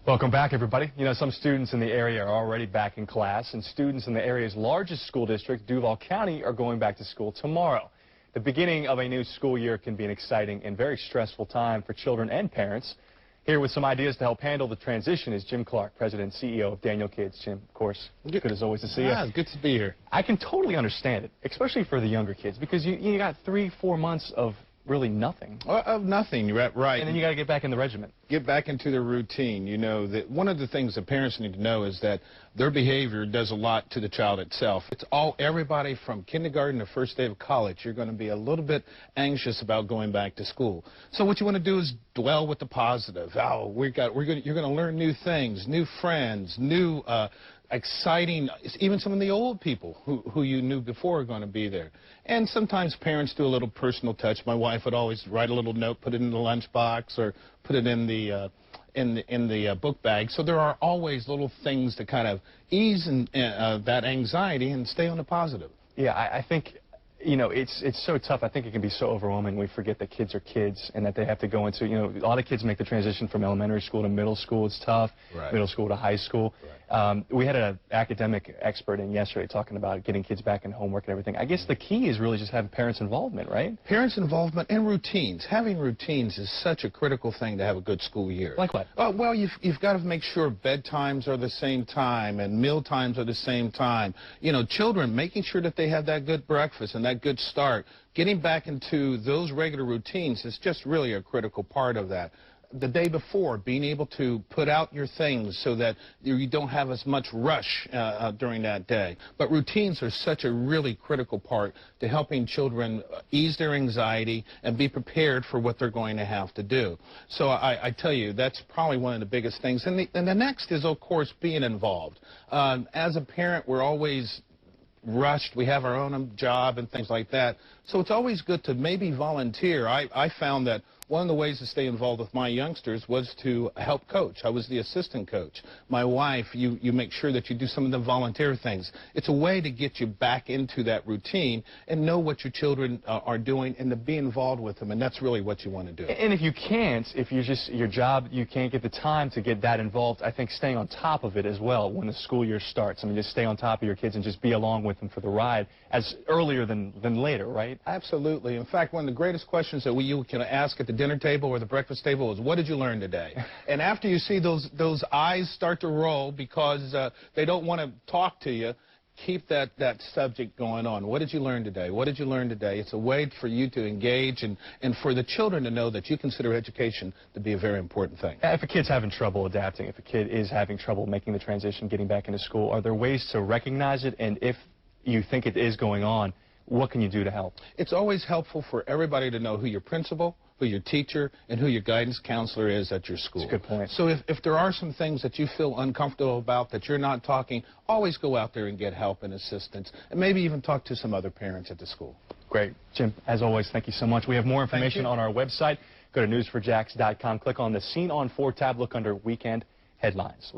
Welcome back, everybody. You know, some students in the area are already back in class, and students in the area's largest school district, Duval County, are going back to school tomorrow. The beginning of a new school year can be an exciting and very stressful time for children and parents. Here with some ideas to help handle the transition is Jim Clark, President and CEO of Daniel Kids. Jim, of course, good as always to see you. Good to be here. I can totally understand it, especially for the younger kids, because you got 3-4 months of really nothing. Of nothing, you're right. And then you got to get back in the regiment. Get back into the routine. You know, that one of the things that parents need to know is that their behavior does a lot to the child itself. It's everybody from kindergarten to first day of college. You're going to be a little bit anxious about going back to school. So what you want to do is dwell with the positive. Oh, you're going to learn new things, new friends, new exciting, even some of the old people who you knew before are going to be there. And sometimes parents do a little personal touch. My wife would always write a little note, put it in the lunchbox, or put it in the book bag. So there are always little things to kind of ease that anxiety and stay on the positive. Yeah, I think, you know, it's so tough. I think it can be so overwhelming. We forget that kids are kids and that they have to go into, you know, a lot of kids make the transition from elementary school to middle school. It's tough. Right. Middle school to high school. Right. We had an academic expert in yesterday talking about getting kids back in homework and everything. I guess the key is really just having parents' involvement, right? Parents' involvement and routines. Having routines is such a critical thing to have a good school year. Like what? Well, you've got to make sure bedtimes are the same time and meal times are the same time. You know, children, making sure that they have that good breakfast and that good start. Getting back into those regular routines is just really a critical part of that. The day before, being able to put out your things so that you don't have as much rush during that day. But routines are such a really critical part to helping children ease their anxiety and be prepared for what they're going to have to do. So I tell you, that's probably one of the biggest things. And the next is, of course, being involved. As a parent, we're always rushed. We have our own job and things like that. So it's always good to maybe volunteer. I found that one of the ways to stay involved with my youngsters was to help coach. I was the assistant coach. My wife, you make sure that you do some of the volunteer things. It's a way to get you back into that routine and know what your children are doing and to be involved with them, and that's really what you want to do. And if you can't, if you're just, your job, you can't get the time to get that involved, I think staying on top of it as well when the school year starts. I mean, just stay on top of your kids and just be along with them for the ride as earlier than later, right? Absolutely. In fact, one of the greatest questions that you can ask at the dinner table or the breakfast table is, what did you learn today? And after you see those eyes start to roll because they don't want to talk to you, keep that subject going on. What did you learn today? What did you learn today? It's a way for you to engage and for the children to know that you consider education to be a very important thing. If a kid's having trouble adapting, if a kid is having trouble making the transition, getting back into school, are there ways to recognize it? And if you think it is going on, what can you do to help? It's always helpful for everybody to know who your principal, who your teacher, and who your guidance counselor is at your school. That's a good point. So if there are some things that you feel uncomfortable about, that you're not talking, always go out there and get help and assistance, and maybe even talk to some other parents at the school. Great. Jim, as always, thank you so much. We have more information on our website. Go to news4jax.com. Click on the Scene on 4 tab. Look under Weekend Headlines.